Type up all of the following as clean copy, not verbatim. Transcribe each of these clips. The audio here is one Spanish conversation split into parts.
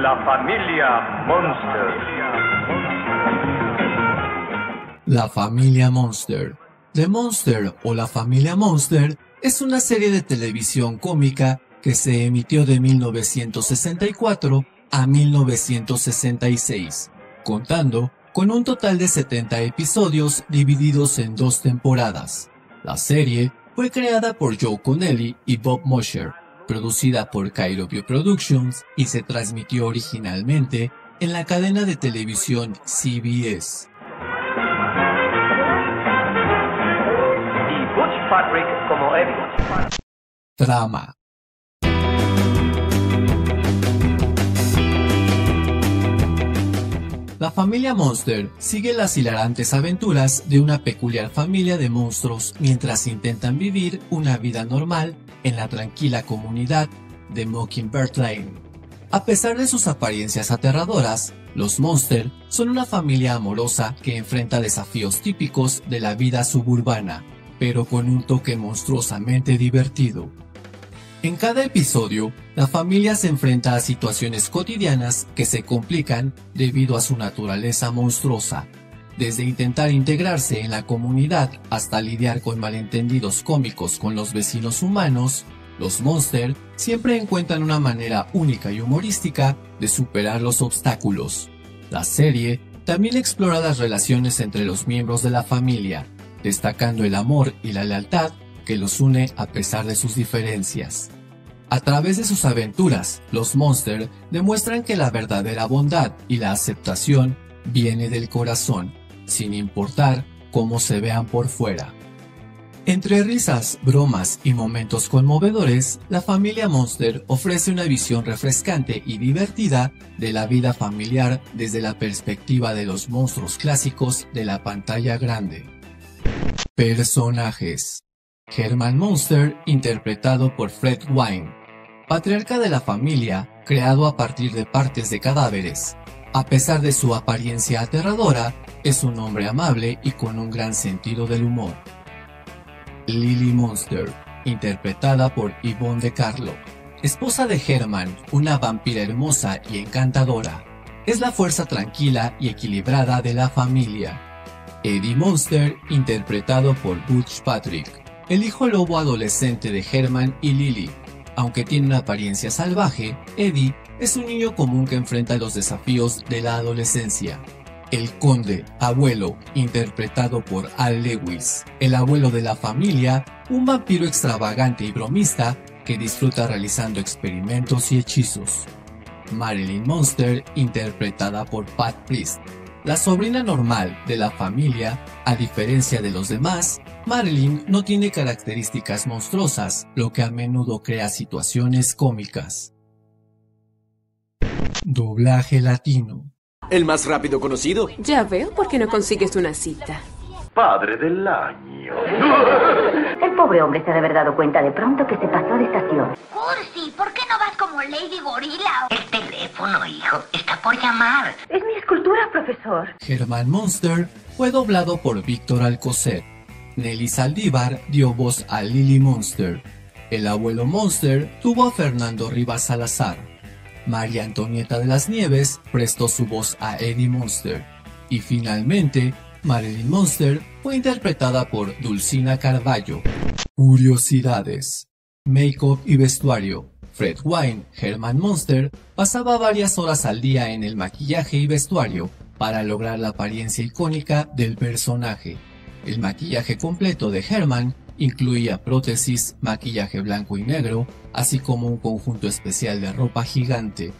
La familia Monster. La familia Monster. The Monster o La familia Monster es una serie de televisión cómica que se emitió de 1964 a 1966, contando con un total de 70 episodios divididos en 2 temporadas. La serie fue creada por Joe Connelly y Bob Mosher, producida por Kairopio Productions y se transmitió originalmente en la cadena de televisión CBS. Y Butch Patrick como Eddie. Trama. La familia Monster sigue las hilarantes aventuras de una peculiar familia de monstruos mientras intentan vivir una vida normal en la tranquila comunidad de Mockingbird Lane. A pesar de sus apariencias aterradoras, los Monster son una familia amorosa que enfrenta desafíos típicos de la vida suburbana, pero con un toque monstruosamente divertido. En cada episodio, la familia se enfrenta a situaciones cotidianas que se complican debido a su naturaleza monstruosa, desde intentar integrarse en la comunidad hasta lidiar con malentendidos cómicos con los vecinos humanos. Los Monster siempre encuentran una manera única y humorística de superar los obstáculos. La serie también explora las relaciones entre los miembros de la familia, destacando el amor y la lealtad que los une a pesar de sus diferencias. A través de sus aventuras, los Monster demuestran que la verdadera bondad y la aceptación viene del corazón, sin importar cómo se vean por fuera. Entre risas, bromas y momentos conmovedores, la familia Monster ofrece una visión refrescante y divertida de la vida familiar desde la perspectiva de los monstruos clásicos de la pantalla grande. Personajes. Herman Monster, interpretado por Fred Wine, patriarca de la familia, creado a partir de partes de cadáveres. A pesar de su apariencia aterradora, es un hombre amable y con un gran sentido del humor. Lily Monster, interpretada por Yvonne De Carlo, esposa de Herman, una vampira hermosa y encantadora. Es la fuerza tranquila y equilibrada de la familia. Eddie Monster, interpretado por Butch Patrick, el hijo lobo adolescente de Herman y Lily. Aunque tiene una apariencia salvaje, Eddie es un niño común que enfrenta los desafíos de la adolescencia. El conde, abuelo, interpretado por Al Lewis, el abuelo de la familia, un vampiro extravagante y bromista que disfruta realizando experimentos y hechizos. Marilyn Monster, interpretada por Pat Priest, la sobrina normal de la familia. A diferencia de los demás, Marilyn no tiene características monstruosas, lo que a menudo crea situaciones cómicas. Doblaje latino. El más rápido conocido. Ya veo por qué no consigues una cita. Padre del año. El pobre hombre se ha de haber dado cuenta de pronto que se pasó de estación. Cursi, ¿por qué no vas como Lady Gorilla? El teléfono, hijo, está por llamar. Es mi escultura, profesor. Herman Monster fue doblado por Víctor Alcocer. Nelly Saldívar dio voz a Lily Monster. El abuelo Monster tuvo a Fernando Rivas Salazar. María Antonieta de las Nieves prestó su voz a Eddie Monster. Y finalmente, Marilyn Monster fue interpretada por Dulcina Carballo. Curiosidades. Make-up y vestuario. Fred Wine, Herman Monster, pasaba varias horas al día en el maquillaje y vestuario para lograr la apariencia icónica del personaje. El maquillaje completo de Herman incluía prótesis, maquillaje blanco y negro, así como un conjunto especial de ropa gigante.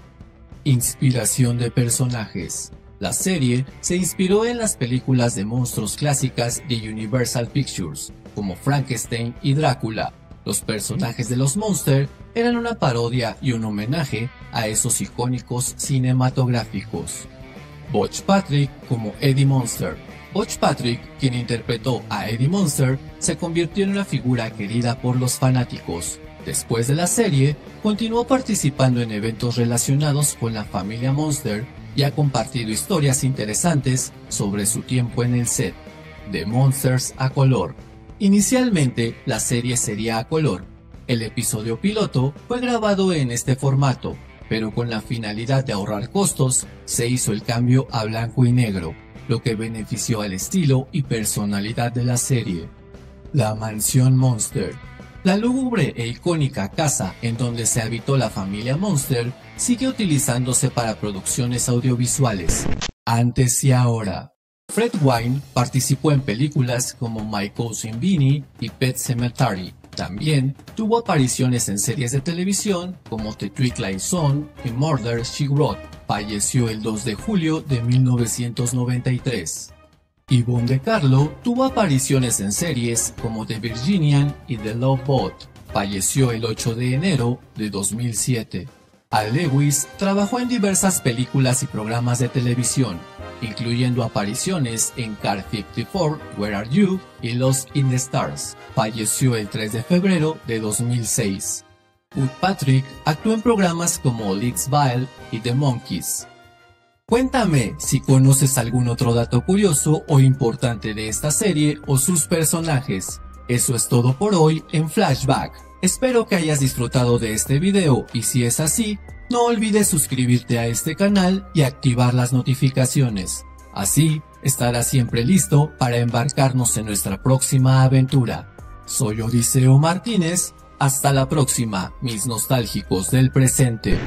Inspiración de personajes. La serie se inspiró en las películas de monstruos clásicas de Universal Pictures, como Frankenstein y Drácula. Los personajes de los Monster eran una parodia y un homenaje a esos icónicos cinematográficos. Butch Patrick como Eddie Monster. Butch Patrick, quien interpretó a Eddie Monster, se convirtió en una figura querida por los fanáticos. Después de la serie, continuó participando en eventos relacionados con la familia Monster y ha compartido historias interesantes sobre su tiempo en el set. De Monsters a color. Inicialmente, la serie sería a color. El episodio piloto fue grabado en este formato, pero con la finalidad de ahorrar costos, se hizo el cambio a blanco y negro, lo que benefició al estilo y personalidad de la serie. La Mansión Monster. La lúgubre e icónica casa en donde se habitó la familia Monster sigue utilizándose para producciones audiovisuales, antes y ahora. Fred Wine participó en películas como My Cousin Vinny y Pet Sematary. También tuvo apariciones en series de televisión como The Twilight Zone y Murder, She Wrote. Falleció el 2 de julio de 1993. Yvonne De Carlo tuvo apariciones en series como The Virginian y The Love Boat. Falleció el 8 de enero de 2007. Al Lewis trabajó en diversas películas y programas de televisión, incluyendo apariciones en Car 54, Where Are You y Lost in the Stars. Falleció el 3 de febrero de 2006. Patrick actuó en programas como Leaksville y The Monkees. Cuéntame si conoces algún otro dato curioso o importante de esta serie o sus personajes. Eso es todo por hoy en Flashback. Espero que hayas disfrutado de este video y si es así, no olvides suscribirte a este canal y activar las notificaciones. Así estarás siempre listo para embarcarnos en nuestra próxima aventura. Soy Odiseo Martínez. Hasta la próxima, mis nostálgicos del presente.